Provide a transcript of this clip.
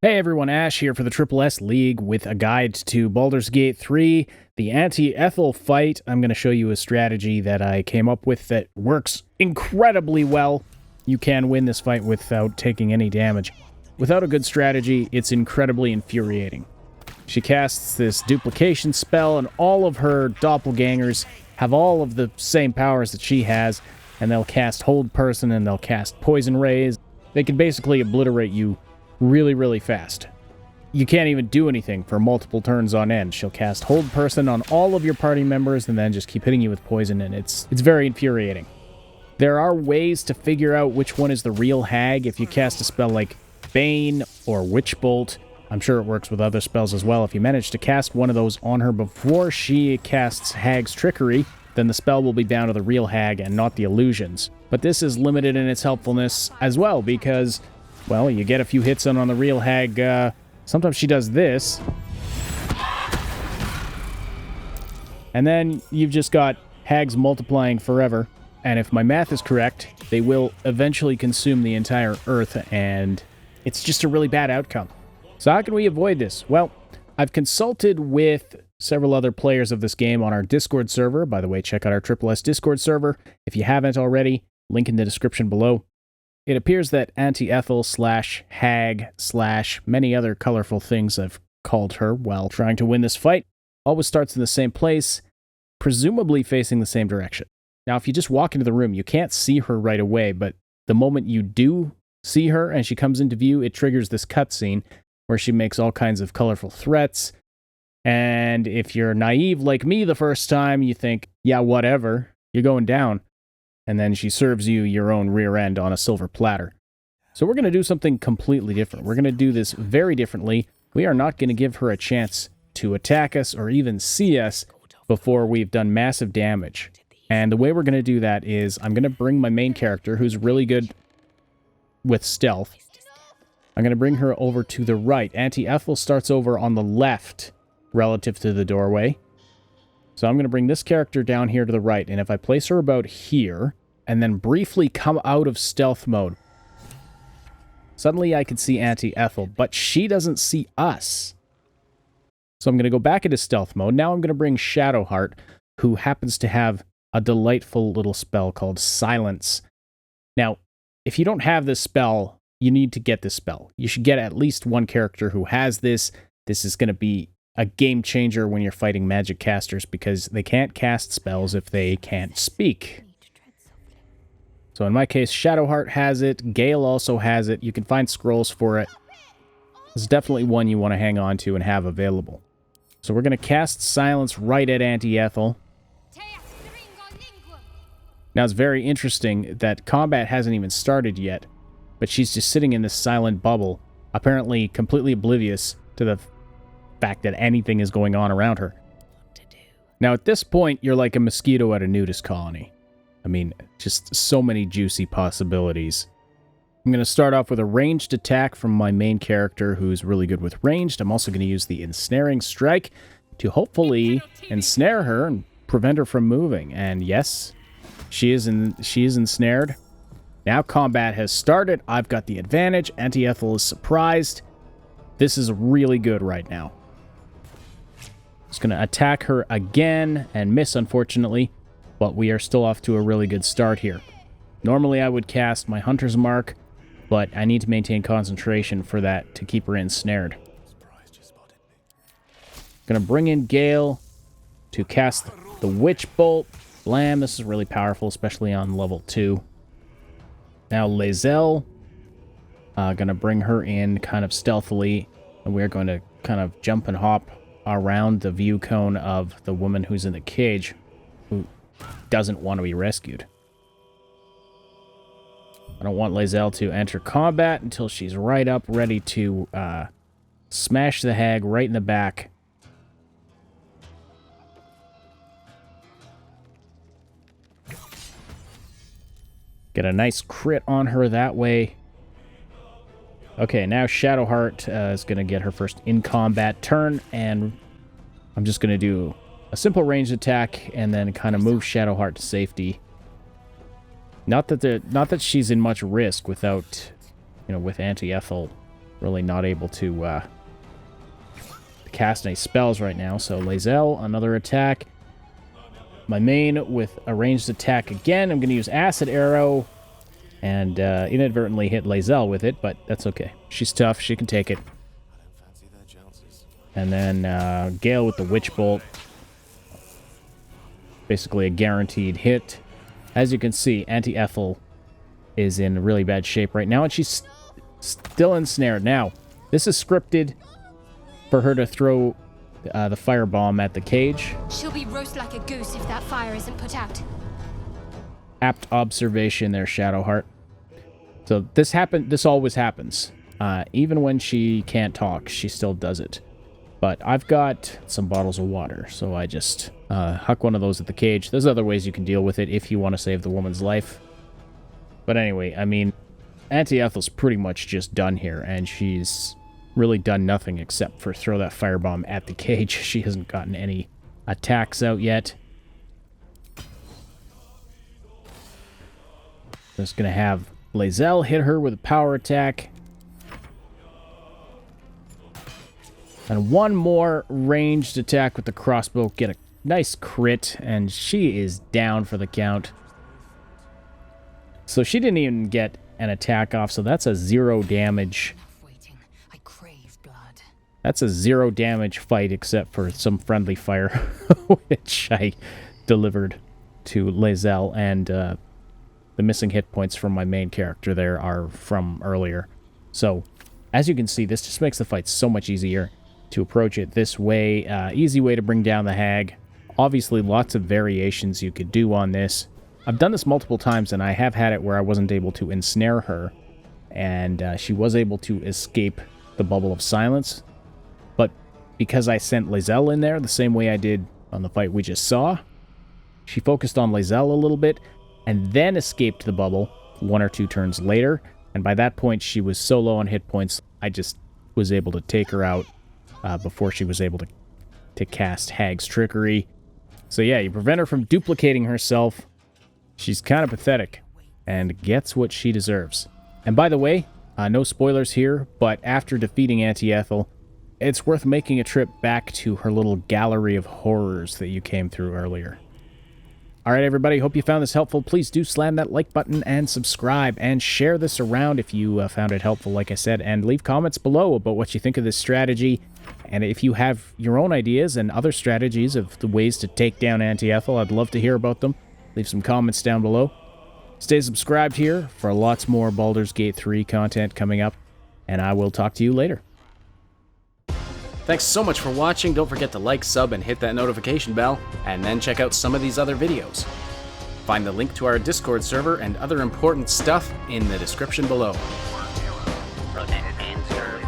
Hey everyone, Ash here for the Triple S League with a guide to Baldur's Gate 3, the Auntie Ethel fight. I'm going to show you a strategy that I came up with that works incredibly well. You can win this fight without taking any damage. Without a good strategy, it's incredibly infuriating. She casts this duplication spell, and all of her doppelgangers have all of the same powers that she has, and they'll cast Hold Person and they'll cast Poison Rays. They can basically obliterate you really fast. You can't even do anything for multiple turns on end. She'll cast Hold Person on all of your party members and then just keep hitting you with poison, and it's very infuriating. There are ways to figure out which one is the real hag. If you cast a spell like Bane or Witch Bolt, I'm sure it works with other spells as well. If you manage to cast one of those on her before she casts Hag's Trickery, then the spell will be down to the real hag and not the illusions. But this is limited in its helpfulness as well because, well, you get a few hits on the real hag. Sometimes she does this. And then you've just got hags multiplying forever. And if my math is correct, they will eventually consume the entire earth, and it's just a really bad outcome. So how can we avoid this? Well, I've consulted with several other players of this game on our Discord server. By the way, check out our Triple S Discord server if you haven't already. Link in the description below. It appears that Auntie Ethel / hag / many other colorful things I've called her while trying to win this fight always starts in the same place, presumably facing the same direction. Now, if you just walk into the room, you can't see her right away, but the moment you do see her and she comes into view, it triggers this cutscene where she makes all kinds of colorful threats. And if you're naive like me the first time, you think, yeah, whatever, you're going down. And then she serves you your own rear end on a silver platter. So we're going to do something completely different. We're going to do this very differently. We are not going to give her a chance to attack us or even see us before we've done massive damage. And the way we're going to do that is I'm going to bring my main character, who's really good with stealth. I'm going to bring her over to the right. Auntie Ethel starts over on the left relative to the doorway. So I'm going to bring this character down here to the right, and if I place her about here, and then briefly come out of stealth mode, suddenly I can see Auntie Ethel, but she doesn't see us. So I'm going to go back into stealth mode. Now I'm going to bring Shadowheart, who happens to have a delightful little spell called Silence. Now, if you don't have this spell, you need to get this spell. You should get at least one character who has this. This is going to be a game changer when you're fighting magic casters because they can't cast spells if they can't speak. So in my case, Shadowheart has it. Gale also has it. You can find scrolls for it. It's definitely one you want to hang on to and have available. So we're going to cast Silence right at Auntie Ethel. Now it's very interesting that combat hasn't even started yet, but she's just sitting in this silent bubble, apparently completely oblivious to the fact that anything is going on around her. Now at this point, you're like a mosquito at a nudist colony. I mean, just so many juicy possibilities. I'm going to start off with a ranged attack from my main character, who's really good with ranged. I'm also going to use the ensnaring strike to hopefully ensnare her and prevent her from moving. And yes, she is ensnared. Now combat has started. I've got the advantage. Auntie Ethel is surprised. This is really good right now. Just going to attack her again and miss, unfortunately, but we are still off to a really good start here. Normally I would cast my Hunter's Mark, but I need to maintain concentration for that to keep her ensnared. Going to bring in Gale to cast the Witch Bolt. Blam, this is really powerful, especially on level 2. Now Lae'zel, going to bring her in kind of stealthily, and we're going to kind of jump and hop around the view cone of the woman who's in the cage, who doesn't want to be rescued. I don't want Lae'zel to enter combat until she's right up, ready to smash the hag right in the back. Get a nice crit on her that way. Okay, now Shadowheart is going to get her first in-combat turn, and I'm just going to do a simple ranged attack and then kind of move Shadowheart to safety. Not that she's in much risk without, with Auntie Ethel really not able to cast any spells right now. So Lae'zel, another attack. My main with a ranged attack again. I'm going to use Acid Arrow and inadvertently hit Lae'zel with it, but that's okay. She's tough. She can take it. And then Gale with the Witch Bolt. Basically a guaranteed hit. As you can see, Auntie Ethel is in really bad shape right now, and she's still ensnared. Now, this is scripted for her to throw the firebomb at the cage. She'll be roast like a goose if that fire isn't put out. Apt observation there, Shadowheart. So this always happens. Even when she can't talk, she still does it. But I've got some bottles of water, so I just huck one of those at the cage. There's other ways you can deal with it if you want to save the woman's life. But anyway, I mean, Auntie Ethel's pretty much just done here, and she's really done nothing except for throw that firebomb at the cage. She hasn't gotten any attacks out yet. Just going to have Lae'zel hit her with a power attack. And one more ranged attack with the crossbow. Get a nice crit, and she is down for the count. So she didn't even get an attack off, so that's a 0 damage. I crave blood. That's a 0 damage fight, except for some friendly fire, which I delivered to Lae'zel, and the missing hit points from my main character there are from earlier. So, as you can see, this just makes the fight so much easier to approach it this way. Easy way to bring down the hag. Obviously, lots of variations you could do on this. I've done this multiple times, and I have had it where I wasn't able to ensnare her, and she was able to escape the bubble of silence. But because I sent Lae'zel in there the same way I did on the fight we just saw, she focused on Lae'zel a little bit, and then escaped the bubble 1 or 2 turns later, and by that point she was so low on hit points, I just was able to take her out before she was able to cast Hag's Trickery. So yeah, you prevent her from duplicating herself. She's kind of pathetic, and gets what she deserves. And by the way, no spoilers here, but after defeating Auntie Ethel, it's worth making a trip back to her little gallery of horrors that you came through earlier. Alright everybody, hope you found this helpful. Please do slam that like button and subscribe, and share this around if you found it helpful, like I said, and leave comments below about what you think of this strategy. And if you have your own ideas and other strategies of the ways to take down Auntie Ethel, I'd love to hear about them. Leave some comments down below. Stay subscribed here for lots more Baldur's Gate 3 content coming up, and I will talk to you later. Thanks so much for watching. Don't forget to like, sub, and hit that notification bell, and then check out some of these other videos. Find the link to our Discord server and other important stuff in the description below. Rotated main serve.